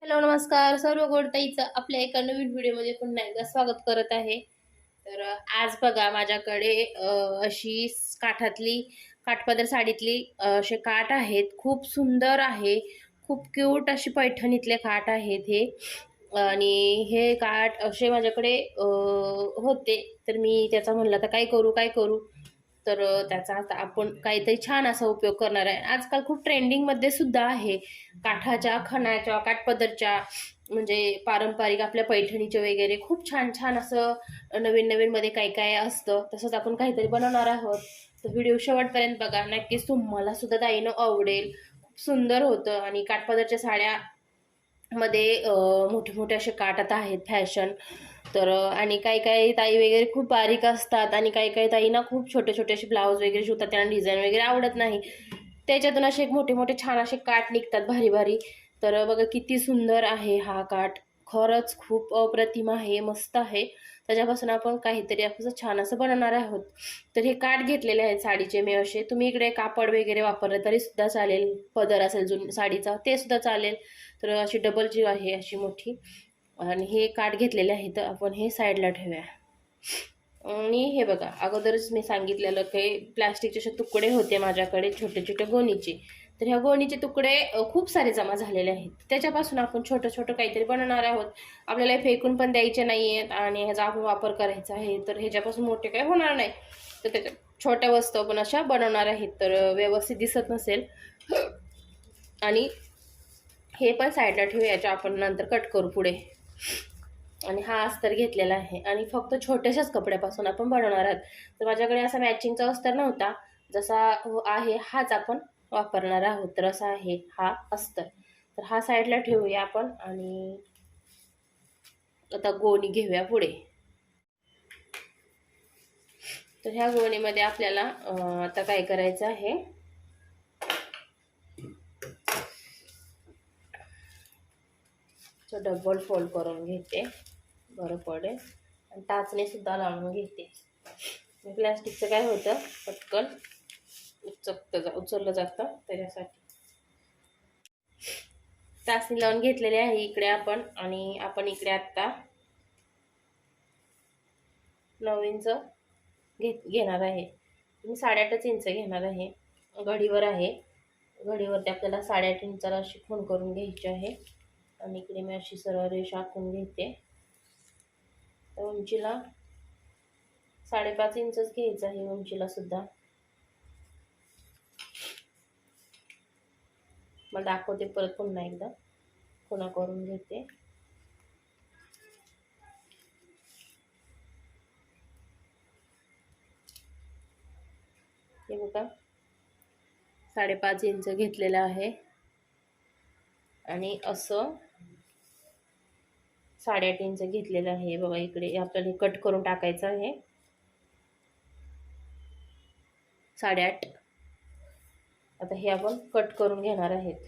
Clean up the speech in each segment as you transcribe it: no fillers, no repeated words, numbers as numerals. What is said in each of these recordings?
Hello नमस्कार सर्व गोडताईचं आपल्या एका नवीन व्हिडिओमध्ये पुन्हा एकदा स्वागत करत आहे. तर आज बघा माझ्याकडे अशी काठातली काठपदर साडीतली असे काठ आहेत. खूप सुंदर आहे. खूप क्यूट अशी पैठणीतले काठ आहेत हे. आणि हे काठ असे माझ्याकडे होते. तर मी त्याचा म्हणलं तर काय करू काय करू. तर त्याचा आता आपण काहीतरी छान असा उपयोग करणार आहे. आजकाल खूप ट्रेंडिंगमध्ये सुद्धा आहे काठाच्या खणाच्या काठपदरच्या, म्हणजे पारंपरिक आपल्या पैठणीचे वगैरे खूप छान छान असं नवीन नवीन मध्ये काय काय असतं. तसंच आपण काहीतरी बनवणार आहोत. तर व्हिडिओ शेवटपर्यंत बघा, नक्कीच तुम्हाला सुद्धा ताईनं आवडेल. खूप सुंदर होतं. आणि काठपदरच्या साड्या मध्ये मोठे मोठे असे काठ आता आहेत फॅशन. तर आणि काही काही ताई वगैरे खूप बारीक असतात आणि काही काही ताईंना खूप छोटे छोटे असे ब्लाऊज वगैरे शिवतात, त्यांना डिझाईन वगैरे आवडत नाही. त्याच्यातून असे एक मोठे मोठे छान असे काठ निघतात भारी भारी. तर बघा किती सुंदर आहे हा काठ. खरंच खूप अप्रतिम आहे, मस्त आहे. त्याच्यापासून आपण काहीतरी असं छान असं बनवणार आहोत. तर हे काठ घेतलेले आहेत साडीचे मी असे. तुम्ही इकडे कापड वगैरे वापरलं तरी सुद्धा चालेल, पदर असेल जुनी साडीचा ते सुद्धा चालेल. तर अशी डबल जीव आहे अशी मोठी. आणि हे काठ घेतलेले आहेत, आपण हे साईडला ठेवूया. आणि हे बघा, अगोदरच मी सांगितलेलं की प्लास्टिकचे असे तुकडे होते माझ्याकडे छोटे छोटे गोणीचे. तर ह्या गोणीचे तुकडे खूप सारे जमा झालेले आहेत. त्याच्यापासून आपण छोटं छोटं काहीतरी बनवणार आहोत. आपल्याला फेकून पण द्यायचे नाही आहेत आणि ह्याचा आपण वापर करायचा आहे. तर ह्याच्यापासून मोठे काही होणार नाही. तर त्याच्या छोट्या वस्तू आपण अशा बनवणार आहेत. तर व्यवस्थित दिसत नसेल. आणि हे पण साईडला ठेवूया, याच्या आपण नंतर कट करू पुढे. आणि हा अस्तर घेतलेला आहे आणि फक्त छोट्याशाच कपड्यापासून आपण बनवणार आहोत. तर माझ्याकडे असा मॅचिंगचा अस्तर नव्हता, जसा आहे हाच आपण वापरणार आहोत. तर असा आहे हा अस्तर. तर हा साईडला ठेवूया आपण. आणि आता गोणी घेऊया पुढे. तर ह्या गोणीमध्ये आपल्याला आता काय करायचं आहे, डबल फोल्ड करून घेते, बरं पडेल. आणि टाचणी सुद्धा लावून घेते. प्लास्टिकचं काय होतं, पटकन उचललं जातं, त्याच्यासाठी टाचणी लावून घेतलेली आहे इकडे आपण. आणि आपण इकडे आता 9 इंच घेणार आहे. मी 8.5 इंच घेणार आहे. घडीवर आहे, घडीवरती आपल्याला 8.5 इंचाला अशी खूण करून घ्यायची आहे. आणि इकडे मी अशी सरळ रेषा आखून घेते. तर उंचीला 5.5 इंचच घ्यायचं आहे, उंचीला सुद्धा. मग दाखवते परत पुन्हा एकदा, खुणा करून घेते. हे बघा 5.5 इंच घेतलेलं आहे. आणि असं 8.5 इंच घेतलेलं आहे. बघा इकडे आपल्याला कट करून टाकायचं आहे 8.5. आता हे आपण कट करून घेणार आहेत.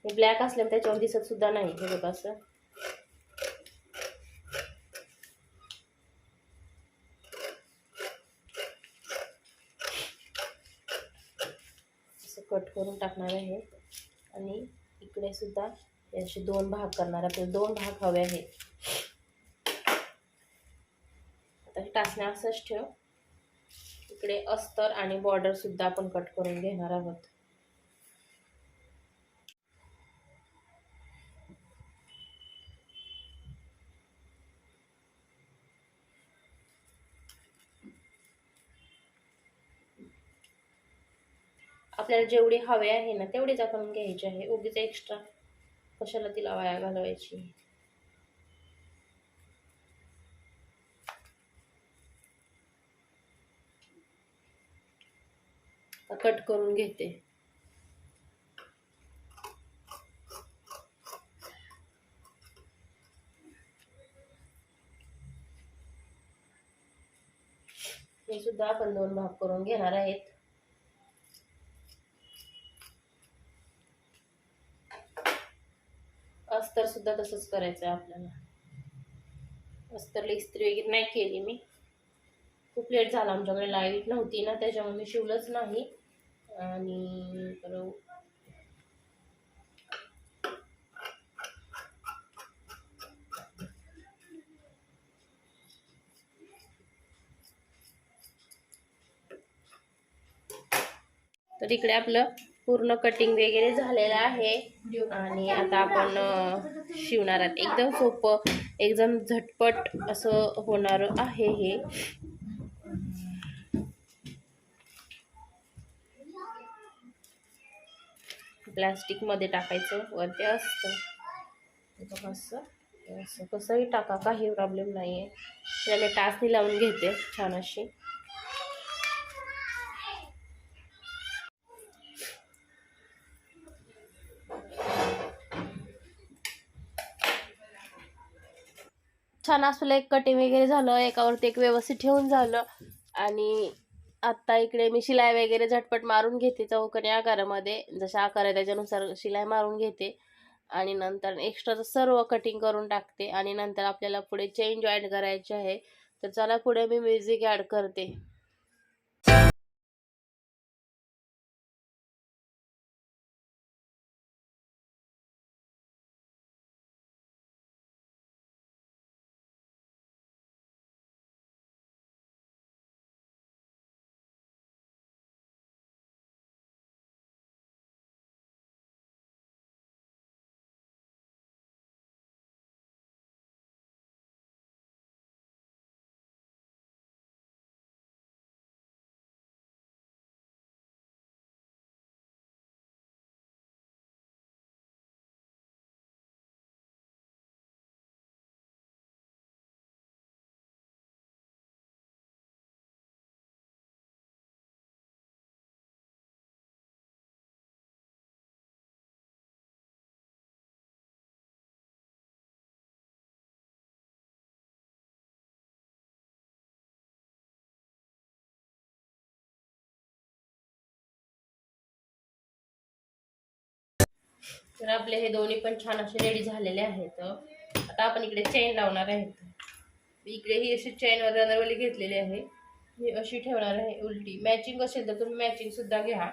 हे ब्लॅक असल्यामुळे त्याच्यावर दिसत सुद्धा नाही. हे बघा असं कट करून टाकणार आहे. आणि इकडे सुद्धा याचे 2 भाग करणार. आपल्याला 2 भाग हवे आहेत. आता हे टाचण्या असंच ठेव. इकडे अस्तर आणि बॉर्डर सुद्धा आपण कट करून घेणार आहोत. आपल्याला जेवढे हवे आहे ना तेवढेच आपण घ्यायचे आहे. उगीच एक्स्ट्रा कशाला तिला वाया घालवायची. कट करून घेते. हे सुद्धा आपण 2 भाग करून घेणार आहेत. अस्तर सुद्धा तसंच करायचं आहे आपल्याला. अस्तरला इस्त्री वगैरे नाही केली मी. खूप लेट झाला, आमच्याकडे लाईट नव्हती ना, त्याच्यामुळे मी शिवलंच नाही. आणि तर इकडे आपलं पूर्ण कटिंग वगैरे झालेलं आहे आणि आता आपण शिवणार आहोत. एकदम सोपं, एकदम झटपट असं होणार आहे हे. प्लास्टिक मध्ये टाकायचं, वरती असतं असं कसंही टाका, काही प्रॉब्लेम नाहीये. त्याला टाचणी लावून घेते छान अशी. छान असलं एक कटिंग वगैरे झालं, एकावरती एक व्यवस्थित ठेवून झालं. आणि आता इकडे मी शिलाई वगैरे झटपट मारून घेते चौकोनी आकारामध्ये, जशा आकार आहे त्याच्यानुसार शिलाई मारून घेते आणि नंतर एक्स्ट्राचं सर्व कटिंग करून टाकते. आणि नंतर आपल्याला पुढे चेन जॉईंट करायचे आहे. तर चला पुढे मी म्युझिक ॲड करते. तर आपले हे दोन्ही पण छान असे रेडी झालेले आहेत. आता आपण इकडे चेन लावणार आहेत. इकडे ही अशी चेन रनरवाली घेतलेली आहे, ही अशी ठेवणार आहे उलटी. मॅचिंग असेल तर तुम्ही मॅचिंग सुद्धा घ्या.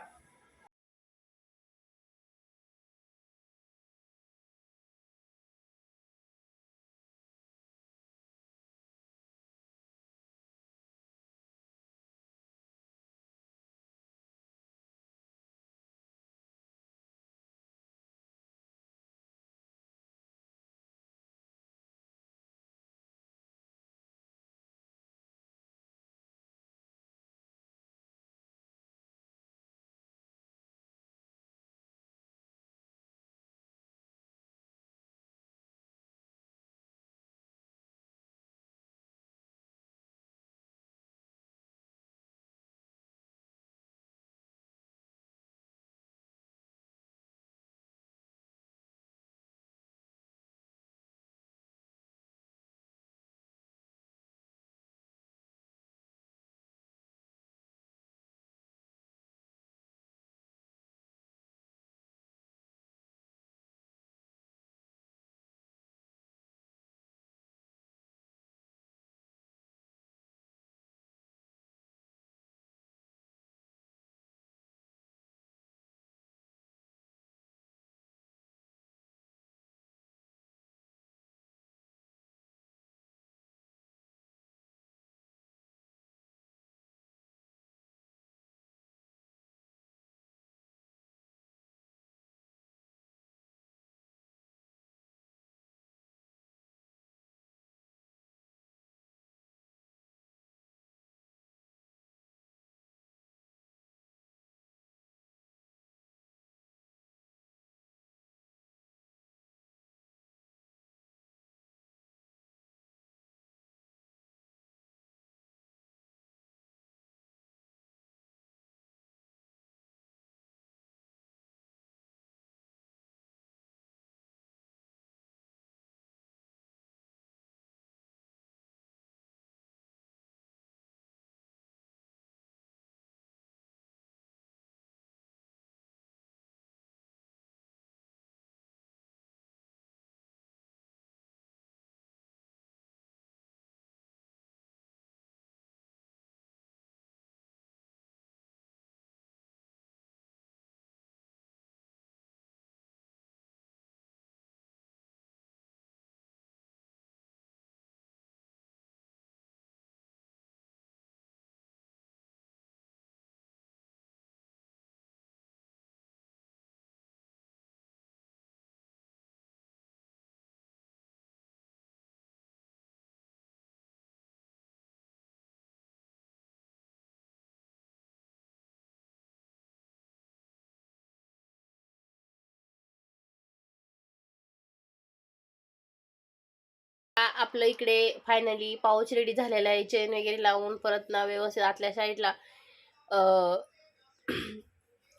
आपलं इकडे फायनली पाऊच रेडी झालेला आहे. चेन वगैरे लावून परत ना व्यवस्थित आतल्या साईडला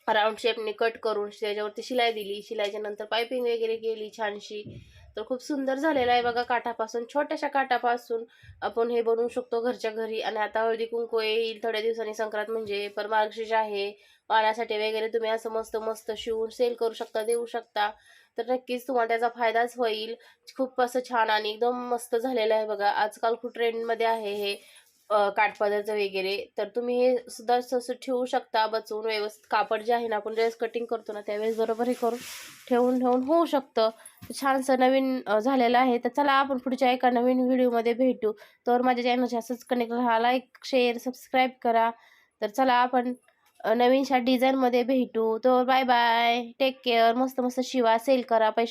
राऊंड शेपने कट करून त्याच्यावरती शिलाई दिली. शिलाईच्या नंतर पायपिंग वगैरे केली छानशी. तर खूप सुंदर झालेला आहे बघा. काठापासून, छोट्याशा काठापासून आपण हे बनवू शकतो घरच्या घरी. आणि आता हळदी कुंकू येईल थोड्या दिवसांनी, संक्रांत म्हणजे पर मार्गशीर्ष आहे. वाण्यासाठी वगैरे तुम्ही असं मस्त मस्त शिवून सेल करू शकता, देऊ शकता. तर नक्कीच तुम्हाला त्याचा फायदाच होईल. खूप असं छान आणि एकदम मस्त झालेलं आहे बघा. आजकाल खूप ट्रेंडमध्ये आहे हे काठपदरचं वगैरे. तर तुम्ही हे सुद्धा असं ठेवू शकता बचवून व्यवस्थित. कापड जे आहे ना, आपण ड्रेस कटिंग करतो ना त्यावेळेस बरोबर हे करून ठेवून होऊ शकतं. छानसं नवीन झालेलं आहे. तर चला आपण पुढच्या एका नवीन व्हिडिओमध्ये भेटू. तर माझ्या चॅनलशी असंच कनेक्ट राहा. लाईक, शेअर, सबस्क्राईब करा. तर चला आपण नवीनशा डिझाईनमध्ये भेटू. तर बाय बाय, टेक केअर. मस्त मस्त शिवा, सेल करा, पैसे